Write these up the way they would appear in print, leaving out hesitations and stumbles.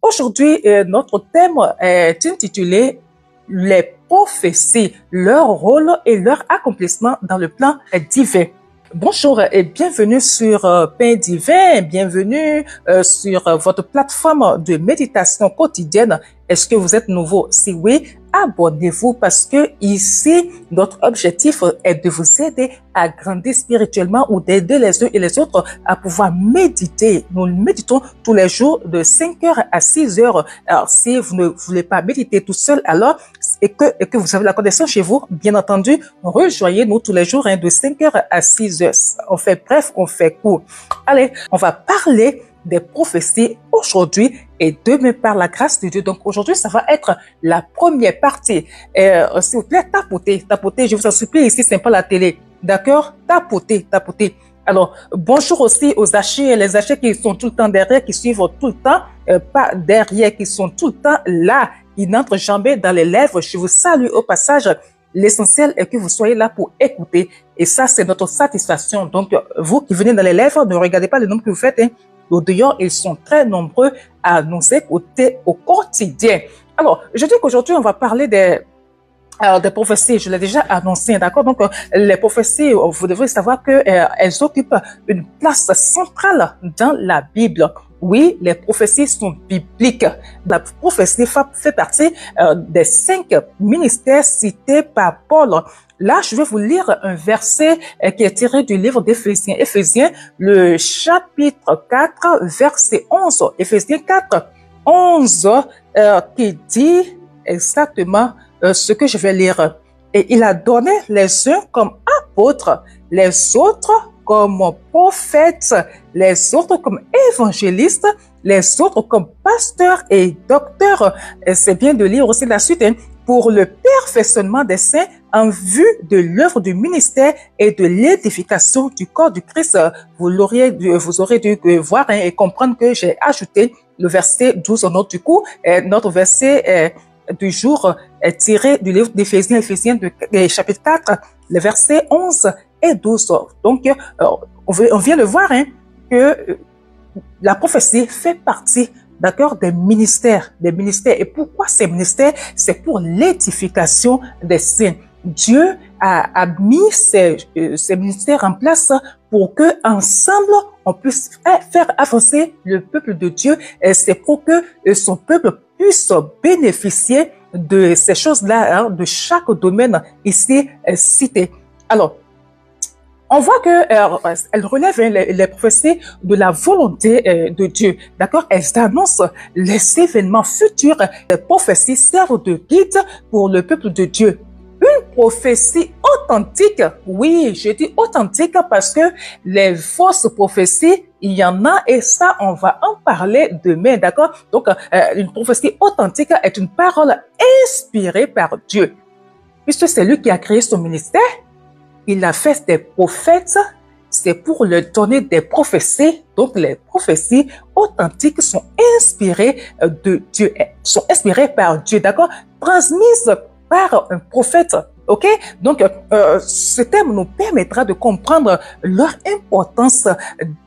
Aujourd'hui, notre thème est intitulé Les prophéties, leur rôle et leur accomplissement dans le plan divin. Bonjour et bienvenue sur Pain Divin, bienvenue sur votre plateforme de méditation quotidienne. Est-ce que vous êtes nouveau? Si oui, abonnez-vous parce que ici, notre objectif est de vous aider à grandir spirituellement ou d'aider les uns et les autres à pouvoir méditer. Nous méditons tous les jours de 5h à 6h. Alors, si vous ne voulez pas méditer tout seul, alors, et que vous avez la connexion chez vous, bien entendu, rejoignez-nous tous les jours de 5h à 6h. On fait bref, on fait court. Allez, on va parler des prophéties aujourd'hui et demain par la grâce de Dieu. Donc aujourd'hui, ça va être la première partie. S'il vous plaît, tapotez, je vous en supplie, ici, c'est pas la télé. D'accord? Tapotez. Alors, bonjour aussi aux achets, les achets qui sont tout le temps derrière, qui suivent tout le temps, pas derrière, qui sont tout le temps là, qui n'entrent jamais dans les lèvres. Je vous salue au passage. L'essentiel est que vous soyez là pour écouter. Et ça, c'est notre satisfaction. Donc, vous qui venez dans les lèvres, ne regardez pas le nombre que vous faites, hein. D'ailleurs, ils sont très nombreux à nous écouter au quotidien. Alors, je dis qu'aujourd'hui, on va parler des prophéties. Je l'ai déjà annoncé, d'accord? Donc, les prophéties, vous devez savoir que elles occupent une place centrale dans la Bible. Oui, les prophéties sont bibliques. La prophétie fait partie des 5 ministères cités par Paul. Là, je vais vous lire un verset qui est tiré du livre d'Éphésiens. Éphésiens, le chapitre 4, verset 11. Éphésiens 4, 11, qui dit exactement ce que je vais lire. Et il a donné les uns comme apôtres, les autres comme prophètes, les autres comme évangélistes, les autres comme pasteurs et docteurs. C'est bien de lire aussi la suite, hein, pour le perfectionnement des saints en vue de l'œuvre du ministère et de l'édification du corps du Christ. Vous aurez dû voir, hein, et comprendre que j'ai ajouté le verset 12 en note du coup. Notre verset du jour est tiré du livre d'Éphésiens, Éphésiens chapitre 4, les versets 11 et 12. Donc, on vient de voir, hein, que la prophétie fait partie, d'accord, des ministères. Et pourquoi ces ministères? C'est pour l'édification des saints. Dieu a mis ces ministères en place pour que ensemble on puisse faire avancer le peuple de Dieu. C'est pour que son peuple puisse bénéficier de ces choses-là, hein, de chaque domaine ici cité. Alors, on voit que elle relève les prophéties de la volonté de Dieu. D'accord? Elles annoncent les événements futurs. Les prophéties servent de guide pour le peuple de Dieu. Une prophétie authentique, oui, je dis authentique parce que les fausses prophéties, il y en a et ça, on va en parler demain, d'accord? Donc, une prophétie authentique est une parole inspirée par Dieu. Puisque c'est lui qui a créé son ministère, il a fait des prophètes, c'est pour leur donner des prophéties. Donc, les prophéties authentiques sont inspirées de Dieu, sont inspirées par Dieu, d'accord? Transmises par un prophète, ok? Donc, ce thème nous permettra de comprendre leur importance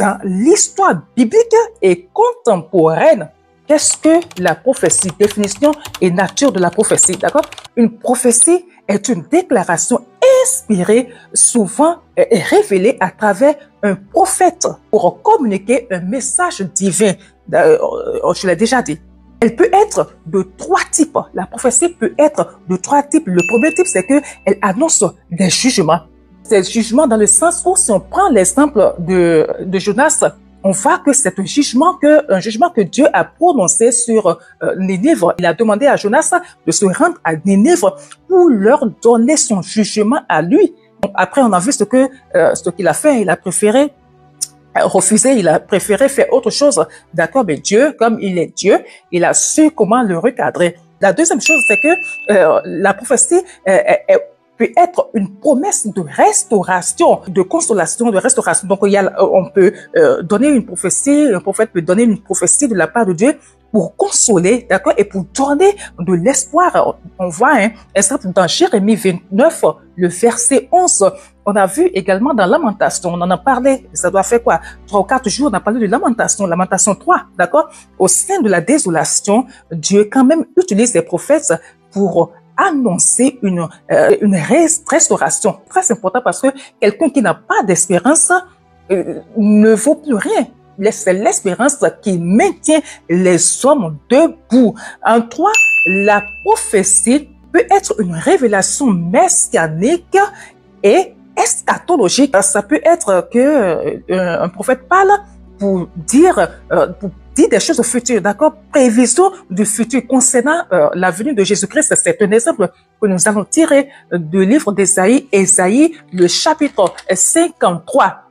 dans l'histoire biblique et contemporaine. Qu'est-ce que la prophétie? Définition et nature de la prophétie, d'accord? Une prophétie est une déclaration inspirée, souvent révélée à travers un prophète pour communiquer un message divin. Je l'ai déjà dit. Elle peut être de 3 types. La prophétie peut être de 3 types. Le premier type, c'est qu'elle annonce des jugements. Ces jugements dans le sens où, si on prend l'exemple de Jonas, on voit que c'est un jugement que Dieu a prononcé sur Nénive. Il a demandé à Jonas de se rendre à Nénive pour leur donner son jugement à lui. Après, on a vu ce qu'il a fait. Il a préféré refuser, il a préféré faire autre chose. D'accord, mais Dieu, comme il est Dieu, il a su comment le recadrer. La deuxième chose, c'est que la prophétie peut être une promesse de restauration, de consolation, de restauration. Donc, on peut donner une prophétie, un prophète peut donner une prophétie de la part de Dieu pour consoler, d'accord, et pour donner de l'espoir. On voit, exemple, dans Jérémie 29, le verset 11, on a vu également dans Lamentation, on en a parlé, ça doit faire quoi, 3 ou 4 jours, on a parlé de Lamentation 3, d'accord. Au sein de la désolation, Dieu quand même utilise les prophètes pour annoncer une restauration. Très important parce que quelqu'un qui n'a pas d'espérance ne vaut plus rien. C'est l'espérance qui maintient les hommes debout. En 3, la prophétie peut être une révélation messianique et eschatologique. Ça peut être que un prophète parle pour dire des choses futures, d'accord? Prévision du futur concernant la venue de Jésus-Christ. C'est un exemple que nous allons tirer du livre d'Ésaïe, Ésaïe, le chapitre 53.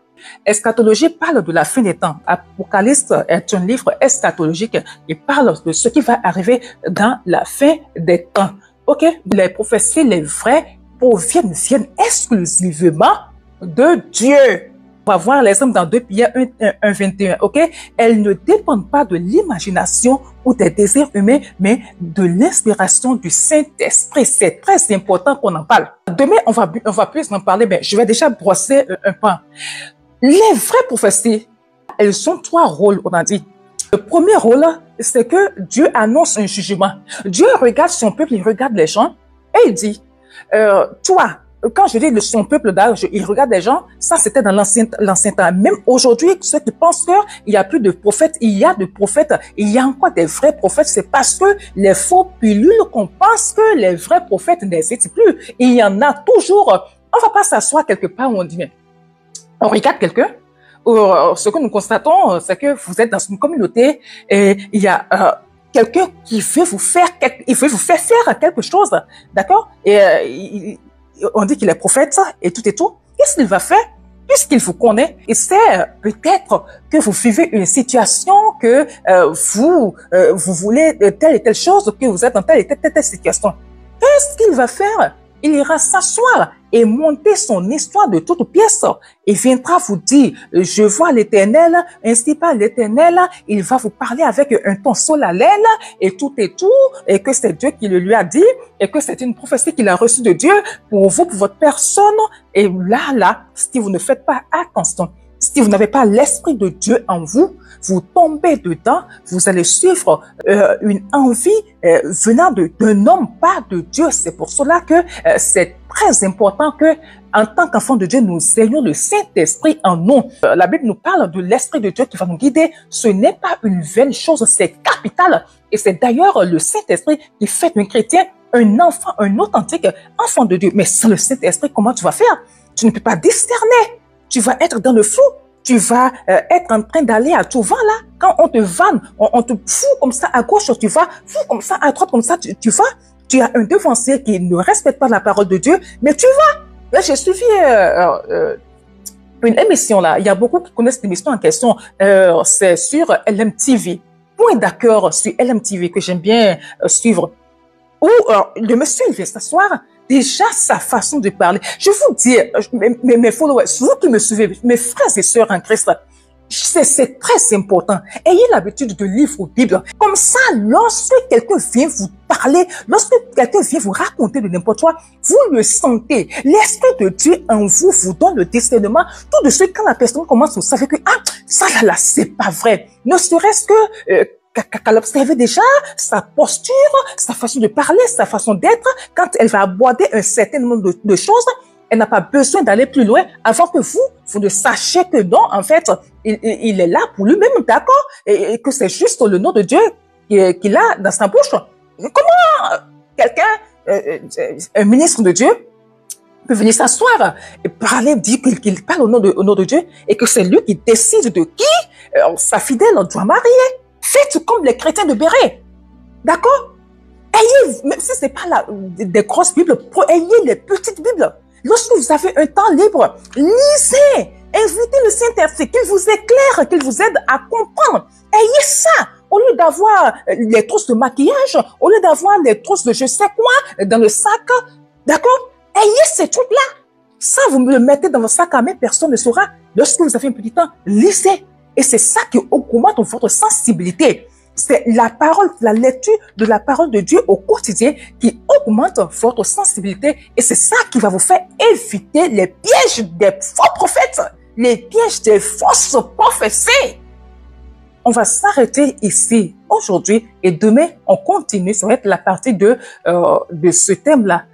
Eschatologie parle de la fin des temps. Apocalypse est un livre eschatologique. Il parle de ce qui va arriver dans la fin des temps. Ok? Les prophéties, les vraies, viennent exclusivement de Dieu. On va voir l'exemple dans 2 Pierre 1, 21, ok? Elles ne dépendent pas de l'imagination ou des désirs humains, mais de l'inspiration du Saint-Esprit. C'est très important qu'on en parle. Demain, on va plus en parler, mais je vais déjà brosser un pan. Les vraies prophéties, elles ont 3 rôles, on a dit. Le premier rôle, c'est que Dieu annonce un jugement. Dieu regarde son peuple, il regarde les gens, et il dit, toi, quand je dis son peuple, il regarde les gens, ça c'était dans l'ancien temps. Même aujourd'hui, ceux qui pensent qu'il n'y a plus de prophètes, il y a des prophètes, il y a encore des vrais prophètes, c'est parce que les faux pilules qu'on pense que les vrais prophètes n'existent plus. Il y en a toujours. On va pas s'asseoir quelque part où on dit, mais on regarde quelqu'un. Ce que nous constatons, c'est que vous êtes dans une communauté et il y a quelqu'un qui veut vous faire faire quelque chose, d'accord? Et on dit qu'il est prophète et tout. Qu'est-ce qu'il va faire? Puisqu'il vous connaît, il sait peut-être que vous vivez une situation, que vous voulez telle et telle chose, que vous êtes dans telle et telle situation. Qu'est-ce qu'il va faire? Il ira s'asseoir et monter son histoire de toutes pièces. Il viendra vous dire, je vois l'Éternel, ainsi parle l'Éternel. Il va vous parler avec un ton solennel et tout, et que c'est Dieu qui le lui a dit, et que c'est une prophétie qu'il a reçue de Dieu pour vous, pour votre personne. Et là, si vous ne faites pas attention, si vous n'avez pas l'Esprit de Dieu en vous, vous tombez dedans, vous allez suivre une envie venant d'un homme, pas de Dieu. C'est pour cela que c'est très important que, en tant qu'enfants de Dieu, nous ayons le Saint-Esprit en nous. La Bible nous parle de l'Esprit de Dieu qui va nous guider. Ce n'est pas une vaine chose, c'est capital. Et c'est d'ailleurs le Saint-Esprit qui fait d'un chrétien un enfant, un authentique enfant de Dieu. Mais sans le Saint-Esprit, comment tu vas faire? Tu ne peux pas discerner. Tu vas être dans le flou. Tu vas être en train d'aller à tout vent là. Quand on te vanne, on te fout comme ça à gauche, tu vas, fout comme ça à droite, comme ça, tu vas. Tu as un devancier qui ne respecte pas la parole de Dieu, mais tu vas. Là, j'ai suivi une émission là. Il y a beaucoup qui connaissent l'émission en question. C'est sur LMTV. Point d'accord sur LMTV que j'aime bien suivre. Où le monsieur, il vient s'asseoir. Déjà, sa façon de parler. Je vous dis, mes followers, vous qui me suivez, mes frères et sœurs en Christ, c'est très important. Ayez l'habitude de lire vos Bibles. Comme ça, lorsque quelqu'un vient vous parler, lorsque quelqu'un vient vous raconter de n'importe quoi, vous le sentez. L'Esprit de Dieu en vous vous donne le discernement. Tout de suite, quand la personne commence, vous savez que, ça là, c'est pas vrai. Ne serait-ce que, qu'à l'observer déjà, sa posture, sa façon de parler, sa façon d'être, quand elle va aborder un certain nombre de choses, elle n'a pas besoin d'aller plus loin avant que vous ne sachiez que non, en fait, il est là pour lui-même, d'accord? Et que c'est juste le nom de Dieu qu'il a dans sa bouche. Comment quelqu'un, un ministre de Dieu, peut venir s'asseoir et parler, dire qu'il parle au nom de Dieu et que c'est lui qui décide de qui sa fidèle doit marier? Faites comme les chrétiens de Béret. D'accord? Ayez, même si c'est pas des grosses Bibles, ayez les petites Bibles. Lorsque vous avez un temps libre, lisez. Invitez le Saint-Esprit, qu'il vous éclaire, qu'il vous aide à comprendre. Ayez ça. Au lieu d'avoir les trousses de maquillage, au lieu d'avoir les trousses de je sais quoi dans le sac, d'accord? Ayez ces trucs-là. Ça, vous me le mettez dans votre sac à main, personne ne saura. Lorsque vous avez un petit temps, lisez. Et c'est ça qui augmente votre sensibilité. C'est la parole, la lecture de la parole de Dieu au quotidien qui augmente votre sensibilité et c'est ça qui va vous faire éviter les pièges des faux prophètes, les pièges des fausses prophéties. On va s'arrêter ici aujourd'hui et demain, on continue. Ça va être la partie de ce thème-là.